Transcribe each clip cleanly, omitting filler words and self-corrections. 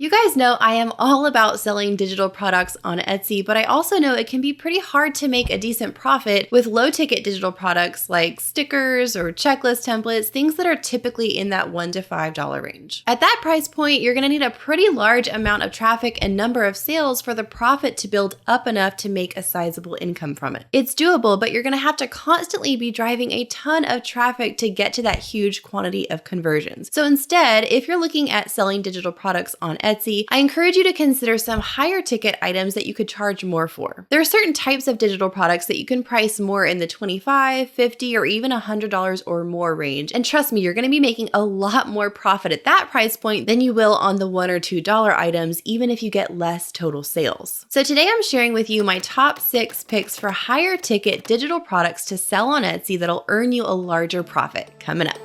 You guys know I am all about selling digital products on Etsy, but I also know it can be pretty hard to make a decent profit with low-ticket digital products like stickers or checklist templates, things that are typically in that $1 to $5 range. At that price point, you're going to need a pretty large amount of traffic and number of sales for the profit to build up enough to make a sizable income from it. It's doable, but you're going to have to constantly be driving a ton of traffic to get to that huge quantity of conversions. So instead, if you're looking at selling digital products on Etsy, I encourage you to consider some higher ticket items that you could charge more for. There are certain types of digital products that you can price more in the $25, $50, or even $100 or more range. And trust me, you're going to be making a lot more profit at that price point than you will on the $1 or $2 items, even if you get less total sales. So today I'm sharing with you my top 6 picks for higher ticket digital products to sell on Etsy that'll earn you a larger profit. Coming up.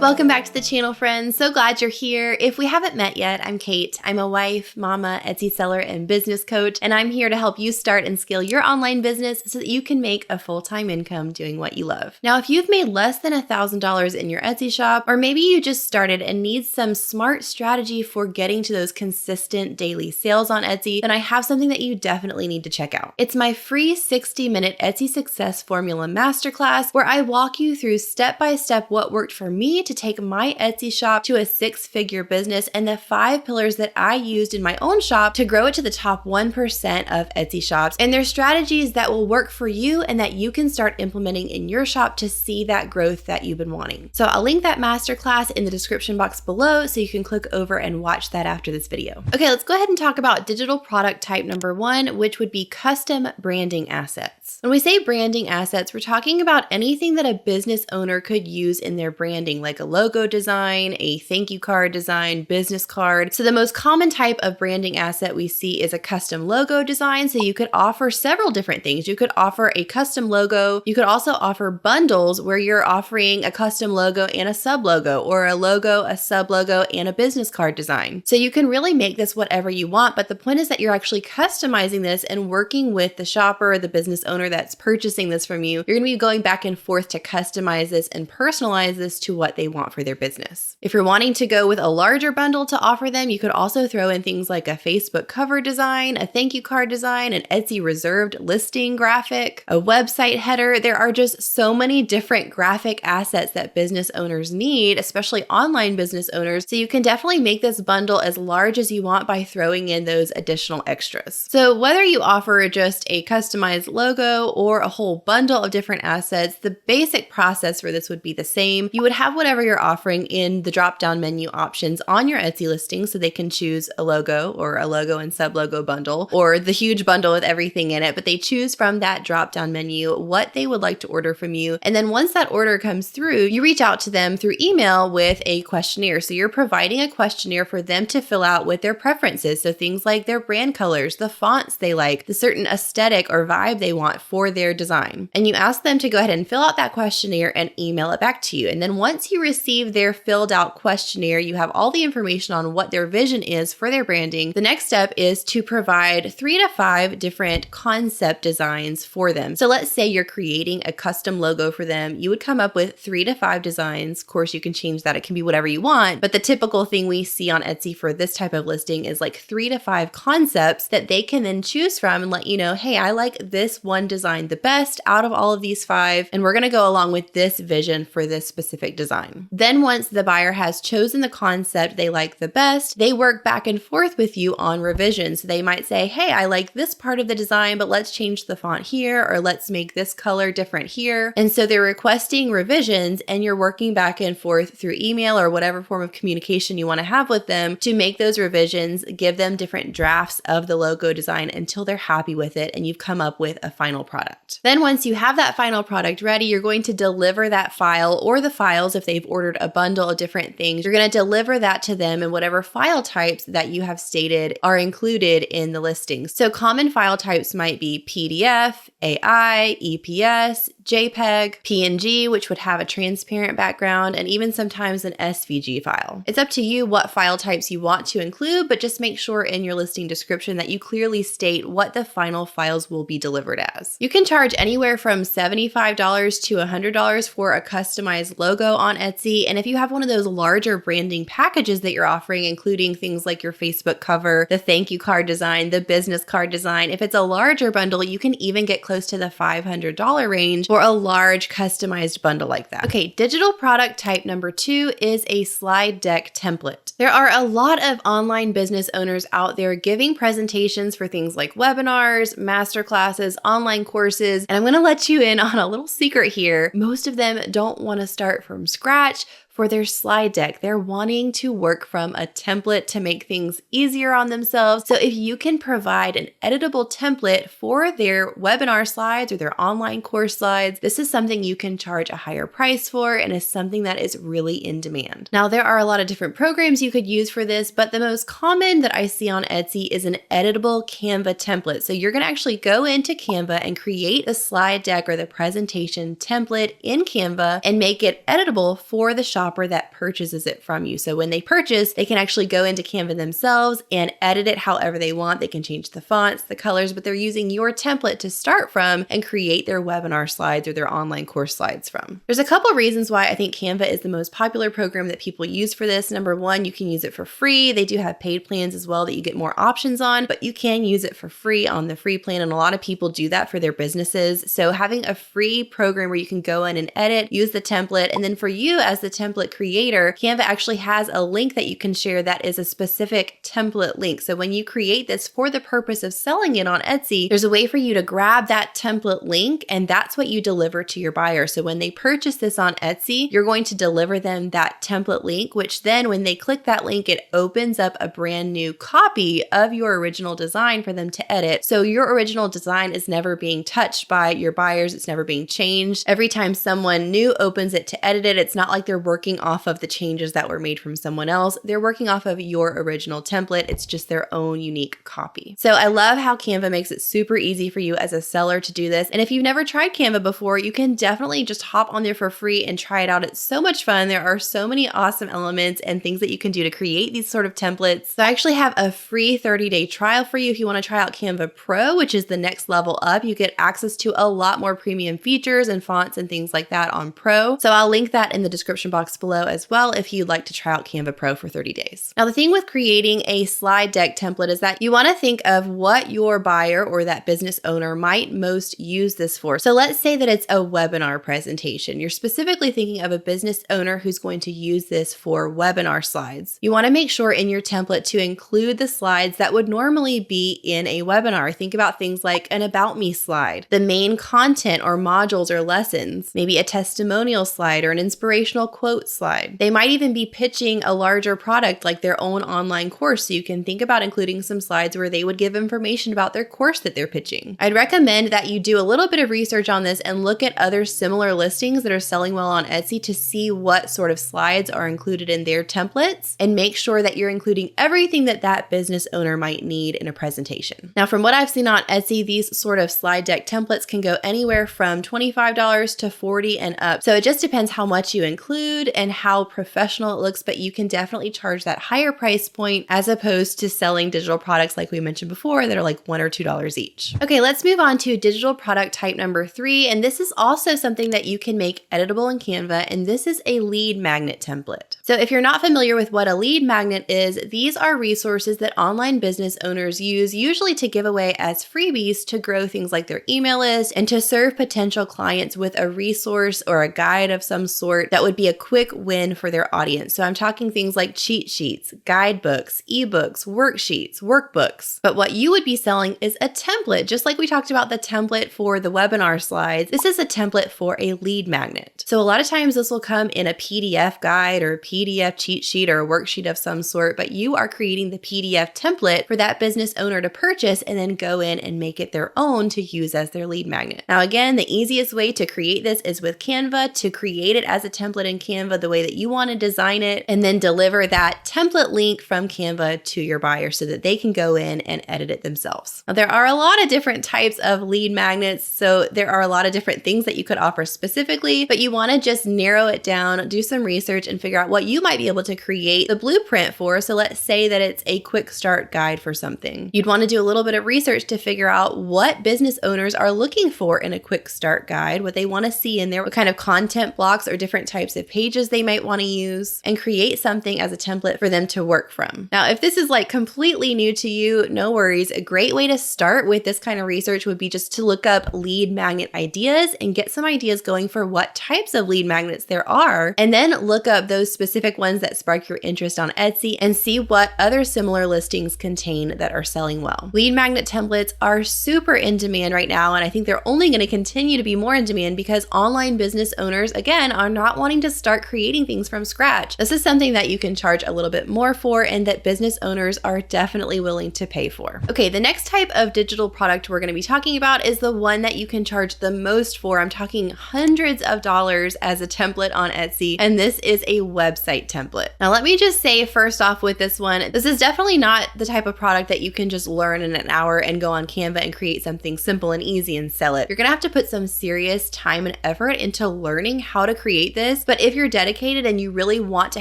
Welcome back to the channel, friends. So glad you're here. If we haven't met yet, I'm Kate. I'm a wife, mama, Etsy seller, and business coach, and I'm here to help you start and scale your online business so that you can make a full-time income doing what you love. Now, if you've made less than $1,000 in your Etsy shop, or maybe you just started and need some smart strategy for getting to those consistent daily sales on Etsy, then I have something that you definitely need to check out. It's my free 60-minute Etsy Success Formula Masterclass, where I walk you through step-by-step what worked for me to take my Etsy shop to a 6-figure business and the 5 pillars that I used in my own shop to grow it to the top 1% of Etsy shops. And there's strategies that will work for you and that you can start implementing in your shop to see that growth that you've been wanting. So I'll link that masterclass in the description box below so you can click over and watch that after this video. Okay, let's go ahead and talk about digital product type number 1, which would be custom branding assets. When we say branding assets, we're talking about anything that a business owner could use in their branding, like a logo design, a thank you card design, business card. So the most common type of branding asset we see is a custom logo design. So you could offer several different things. You could offer a custom logo. You could also offer bundles where you're offering a custom logo and a sub logo, or a logo, a sub logo, and a business card design. So you can really make this whatever you want, but the point is that you're actually customizing this and working with the shopper, the business owner that's purchasing this from you. You're going to be going back and forth to customize this and personalize this to what they want for their business. If you're wanting to go with a larger bundle to offer them, you could also throw in things like a Facebook cover design, a thank you card design, an Etsy reserved listing graphic, a website header. There are just so many different graphic assets that business owners need, especially online business owners. So you can definitely make this bundle as large as you want by throwing in those additional extras. So whether you offer just a customized logo or a whole bundle of different assets, the basic process for this would be the same. You would have whatever you're offering in the drop-down menu options on your Etsy listing, so they can choose a logo or a logo and sub-logo bundle, or the huge bundle with everything in it, but they choose from that drop-down menu what they would like to order from you. And then once that order comes through, you reach out to them through email with a questionnaire. So you're providing a questionnaire for them to fill out with their preferences. So things like their brand colors, the fonts they like, the certain aesthetic or vibe they want for their design. And you ask them to go ahead and fill out that questionnaire and email it back to you. And then once you receive their filled out questionnaire, you have all the information on what their vision is for their branding. The next step is to provide 3 to 5 different concept designs for them. So let's say you're creating a custom logo for them. You would come up with 3 to 5 designs. Of course, you can change that. It can be whatever you want. But the typical thing we see on Etsy for this type of listing is like 3 to 5 concepts that they can then choose from and let you know, hey, I like this one design the best out of all of these 5, and we're going to go along with this vision for this specific design. Then once the buyer has chosen the concept they like the best, they work back and forth with you on revisions. So they might say, hey, I like this part of the design, but let's change the font here, or let's make this color different here. And so they're requesting revisions, and you're working back and forth through email or whatever form of communication you want to have with them to make those revisions, give them different drafts of the logo design until they're happy with it and you've come up with a final product. Then once you have that final product ready, you're going to deliver that file or the files if they've ordered a bundle of different things. You're going to deliver that to them in whatever file types that you have stated are included in the listing. So common file types might be PDF, AI, EPS, JPEG, PNG, which would have a transparent background, and even sometimes an SVG file. It's up to you what file types you want to include, but just make sure in your listing description that you clearly state what the final files will be delivered as. You can charge anywhere from $75 to $100 for a customized logo on Etsy, and if you have one of those larger branding packages that you're offering, including things like your Facebook cover, the thank you card design, the business card design, if it's a larger bundle, you can even get close to the $500 range for a large customized bundle like that. Okay, digital product type number 2 is a slide deck template. There are a lot of online business owners out there giving presentations for things like webinars, masterclasses, online courses, and I'm going to let you in on a little secret here. Most of them don't want to start from scratch for their slide deck. They're wanting to work from a template to make things easier on themselves. So if you can provide an editable template for their webinar slides or their online course slides, this is something you can charge a higher price for and is something that is really in demand. Now, there are a lot of different programs you could use for this, but the most common that I see on Etsy is an editable Canva template. So you're going to actually go into Canva and create the slide deck or the presentation template in Canva and make it editable for the shopper that purchases it from you. So when they purchase, they can actually go into Canva themselves and edit it however they want. They can change the fonts, the colors, but they're using your template to start from and create their webinar slides or their online course slides from. There's a couple reasons why I think Canva is the most popular program that people use for this. Number one, you can use it for free. They do have paid plans as well that you get more options on, but you can use it for free on the free plan, and a lot of people do that for their businesses. So having a free program where you can go in and edit, use the template, and then for you as the template creator, Canva actually has a link that you can share that is a specific template link. So when you create this for the purpose of selling it on Etsy, there's a way for you to grab that template link, and that's what you deliver to your buyer. So when they purchase this on Etsy, you're going to deliver them that template link, which then when they click that link, it opens up a brand new copy of your original design for them to edit. So your original design is never being touched by your buyers. It's never being changed. Every time someone new opens it to edit it, it's not like they're working off of the changes that were made from someone else. They're working off of your original template. It's just their own unique copy. So I love how Canva makes it super easy for you as a seller to do this. And if you've never tried Canva before, you can definitely just hop on there for free and try it out. It's so much fun. There are so many awesome elements and things that you can do to create these sort of templates. So I actually have a free 30-day trial for you if you want to try out Canva Pro, which is the next level up. You get access to a lot more premium features and fonts and things like that on Pro. So I'll link that in the description box below as well if you'd like to try out Canva Pro for 30 days. Now, the thing with creating a slide deck template is that you want to think of what your buyer or that business owner might most use this for. So let's say that it's a webinar presentation. You're specifically thinking of a business owner who's going to use this for webinar slides. You want to make sure in your template to include the slides that would normally be in a webinar. Think about things like an about me slide, the main content or modules or lessons, maybe a testimonial slide or an inspirational quote slide. They might even be pitching a larger product like their own online course. So you can think about including some slides where they would give information about their course that they're pitching. I'd recommend that you do a little bit of research on this and look at other similar listings that are selling well on Etsy to see what sort of slides are included in their templates and make sure that you're including everything that that business owner might need in a presentation. Now, from what I've seen on Etsy, these sort of slide deck templates can go anywhere from $25 to $40 and up. So it just depends how much you include and how professional it looks, but you can definitely charge that higher price point as opposed to selling digital products like we mentioned before that are like $1 or $2 each. Okay, let's move on to digital product type number 3, and this is also something that you can make editable in Canva, and this is a lead magnet template. So if you're not familiar with what a lead magnet is, these are resources that online business owners use usually to give away as freebies to grow things like their email list and to serve potential clients with a resource or a guide of some sort that would be a quick win for their audience. So I'm talking things like cheat sheets, guidebooks, ebooks, worksheets, workbooks. But what you would be selling is a template, just like we talked about the template for the webinar slides. This is a template for a lead magnet. So a lot of times this will come in a PDF guide or a PDF cheat sheet or a worksheet of some sort, but you are creating the PDF template for that business owner to purchase and then go in and make it their own to use as their lead magnet. Now, again, the easiest way to create this is with Canva. To create it as a template in Canva, Canva the way that you want to design it, and then deliver that template link from Canva to your buyer so that they can go in and edit it themselves. Now, there are a lot of different types of lead magnets, so there are a lot of different things that you could offer specifically, but you want to just narrow it down, do some research, and figure out what you might be able to create the blueprint for. So let's say that it's a quick start guide for something. You'd want to do a little bit of research to figure out what business owners are looking for in a quick start guide, what they want to see in there, what kind of content blocks or different types of pages they might want to use, and create something as a template for them to work from. Now, if this is like completely new to you, no worries. A great way to start with this kind of research would be just to look up lead magnet ideas and get some ideas going for what types of lead magnets there are, and then look up those specific ones that spark your interest on Etsy and see what other similar listings contain that are selling well. Lead magnet templates are super in demand right now, and I think they're only going to continue to be more in demand because online business owners, again, are not wanting to start creating things from scratch. This is something that you can charge a little bit more for and that business owners are definitely willing to pay for. Okay, the next type of digital product we're going to be talking about is the one that you can charge the most for. I'm talking hundreds of dollars as a template on Etsy, and this is a website template. Now, let me just say first off with this one, this is definitely not the type of product that you can just learn in an hour and go on Canva and create something simple and easy and sell it. You're going to have to put some serious time and effort into learning how to create this, but if you're dedicated and you really want to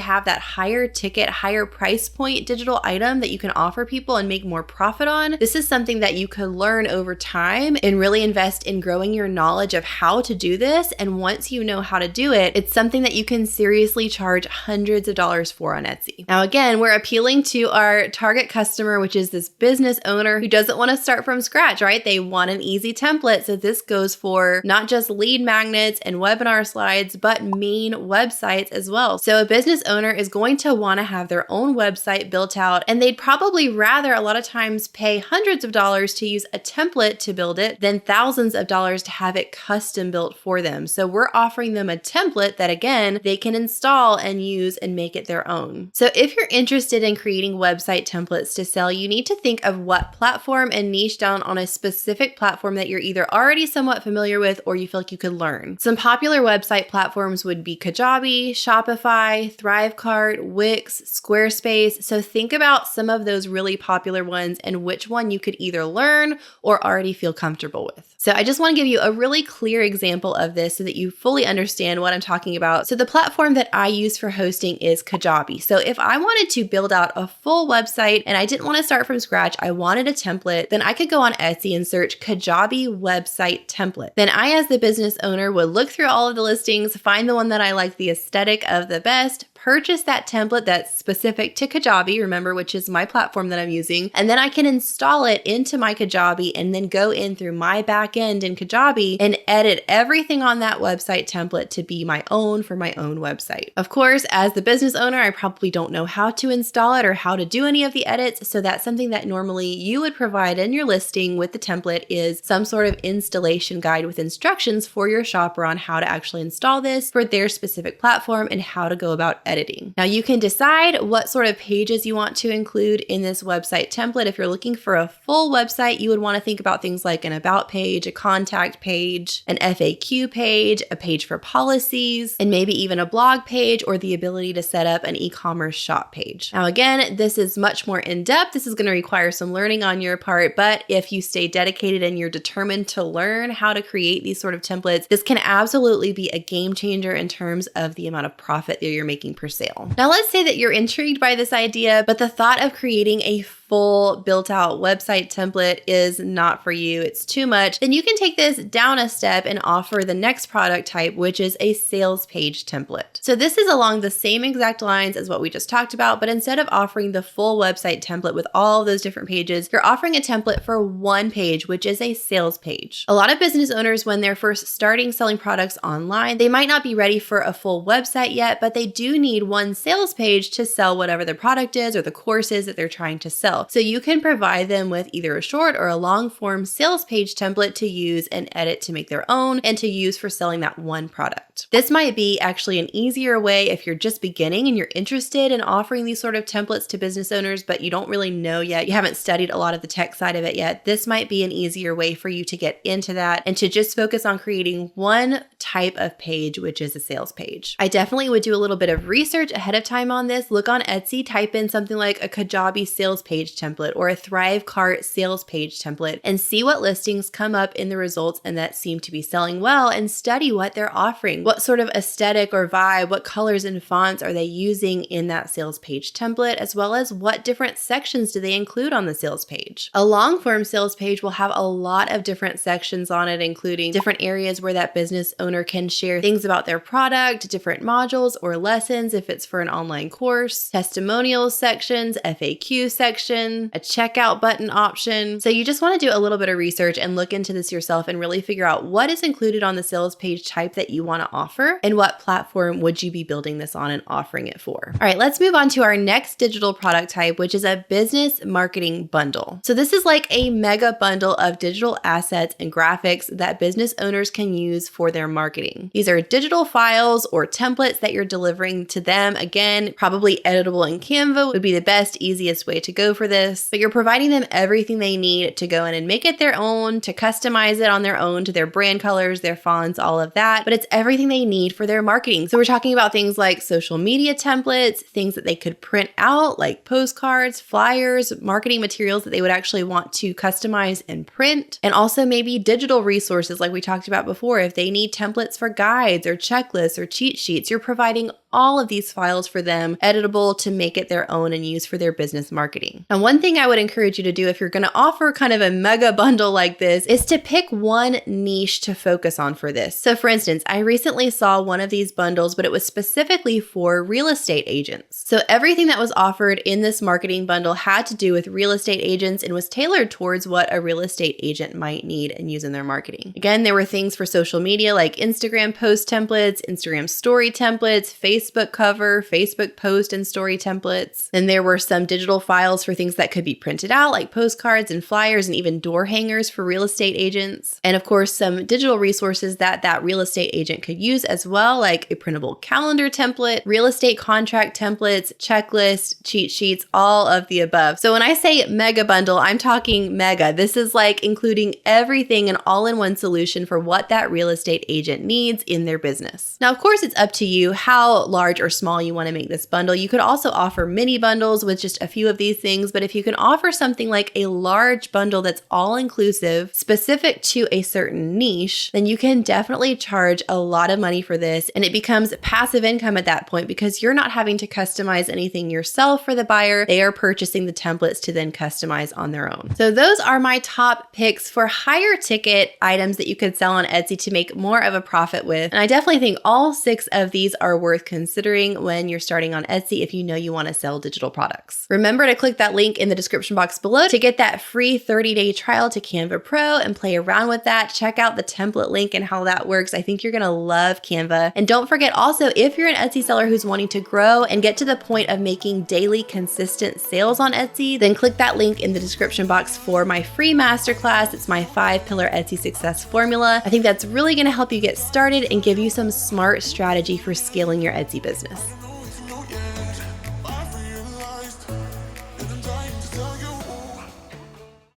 have that higher ticket, higher price point digital item that you can offer people and make more profit on, this is something that you could learn over time and really invest in growing your knowledge of how to do this. And once you know how to do it, it's something that you can seriously charge hundreds of dollars for on Etsy. Now, again, we're appealing to our target customer, which is this business owner who doesn't want to start from scratch, right? They want an easy template. So this goes for not just lead magnets and webinar slides, but main websites as well. So a business owner is going to want to have their own website built out, and they'd probably rather a lot of times pay hundreds of dollars to use a template to build it than thousands of dollars to have it custom built for them. So we're offering them a template that, again, they can install and use and make it their own. So if you're interested in creating website templates to sell, you need to think of what platform and niche down on a specific platform that you're either already somewhat familiar with or you feel like you could learn. Some popular website platforms would be Kajabi, Shopify, Thrivecart, Wix, Squarespace. So think about some of those really popular ones and which one you could either learn or already feel comfortable with. So I just want to give you a really clear example of this so that you fully understand what I'm talking about. So the platform that I use for hosting is Kajabi. So if I wanted to build out a full website and I didn't want to start from scratch, I wanted a template, then I could go on Etsy and search Kajabi website template. Then I, as the business owner, would look through all of the listings, find the one that I like the aesthetic of the best, purchase that template that's specific to Kajabi, remember, which is my platform that I'm using, and then I can install it into my Kajabi and then go in through my back end in Kajabi and edit everything on that website template to be my own for my own website. Of course, as the business owner, I probably don't know how to install it or how to do any of the edits, so that's something that normally you would provide in your listing with the template is some sort of installation guide with instructions for your shopper on how to actually install this for their specific platform and how to go about editing. Now, you can decide what sort of pages you want to include in this website template. If you're looking for a full website, you would want to think about things like an about page, a contact page, an FAQ page, a page for policies, and maybe even a blog page or the ability to set up an e-commerce shop page. Now, again, this is much more in-depth. This is going to require some learning on your part, but if you stay dedicated and you're determined to learn how to create these sort of templates, this can absolutely be a game changer in terms of the amount of profit that you're making per sale. Now, let's say that you're intrigued by this idea, but the thought of creating a full built out website template is not for you. It's too much. Then you can take this down a step and offer the next product type, which is a sales page template. So this is along the same exact lines as what we just talked about, but instead of offering the full website template with all of those different pages, you're offering a template for one page, which is a sales page. A lot of business owners, when they're first starting selling products online, they might not be ready for a full website yet, but they do need one sales page to sell whatever the product is or the course is that they're trying to sell. sell. So you can provide them with either a short or a long form sales page template to use and edit to make their own and to use for selling that one product. This might be actually an easier way if you're just beginning and you're interested in offering these sort of templates to business owners, but you don't really know yet. You haven't studied a lot of the tech side of it yet. This might be an easier way for you to get into that and to just focus on creating one type of page, which is a sales page. I definitely would do a little bit of research ahead of time on this. Look on Etsy, type in something like a Kajabi sales page template or a Thrivecart sales page template and see what listings come up in the results and that seem to be selling well, and study what they're offering. What sort of aesthetic or vibe, what colors and fonts are they using in that sales page template, as well as what different sections do they include on the sales page. A long form sales page will have a lot of different sections on it, including different areas where that business owner can share things about their product, different modules or lessons if it's for an online course, testimonials sections, FAQ section, a checkout button option. So you just want to do a little bit of research and look into this yourself and really figure out what is included on the sales page type that you want to offer and what platform would you be building this on and offering it for. All right, let's move on to our next digital product type, which is a business marketing bundle. So this is like a mega bundle of digital assets and graphics that business owners can use for their marketing. These are digital files or templates that you're delivering to them. Again, probably editable in Canva would be the best, easiest way to go for this, but you're providing them everything they need to go in and make it their own, to customize it on their own to their brand colors, their fonts, all of that, but it's everything they need for their marketing. So we're talking about things like social media templates, things that they could print out like postcards, flyers, marketing materials that they would actually want to customize and print, and also maybe digital resources like we talked about before. If they need templates for guides or checklists or cheat sheets, you're providing all of these files for them, editable to make it their own and use for their business marketing. And one thing I would encourage you to do if you're going to offer kind of a mega bundle like this is to pick one niche to focus on for this. So for instance, I recently saw one of these bundles, but it was specifically for real estate agents. So everything that was offered in this marketing bundle had to do with real estate agents and was tailored towards what a real estate agent might need and use in their marketing. Again, there were things for social media like Instagram post templates, Instagram story templates, Facebook cover, Facebook post and story templates. Then there were some digital files for things that could be printed out like postcards and flyers and even door hangers for real estate agents. And of course, some digital resources that real estate agent could use as well, like a printable calendar template, real estate contract templates, checklists, cheat sheets, all of the above. So when I say mega bundle, I'm talking mega. This is like including everything, an all-in-one solution for what that real estate agent needs in their business. Now, of course, it's up to you how large or small you want to make this bundle. You could also offer mini bundles with just a few of these things, but if you can offer something like a large bundle that's all-inclusive, specific to a certain niche, then you can definitely charge a lot of money for this, and it becomes passive income at that point because you're not having to customize anything yourself for the buyer. They are purchasing the templates to then customize on their own. So those are my top picks for higher ticket items that you could sell on Etsy to make more of a profit with. And I definitely think all 6 of these are worth considering when you're starting on Etsy if you know you want to sell digital products. Remember to click that link in the description box below to get that free 30-day trial to Canva Pro and play around with that. Check out the template link and how that works. I think you're going to love Canva. And don't forget also, if you're an Etsy seller who's wanting to grow and get to the point of making daily consistent sales on Etsy, then click that link in the description box for my free masterclass. It's my 5-pillar Etsy success formula. I think that's really going to help you get started and give you some smart strategy for scaling your Etsy business.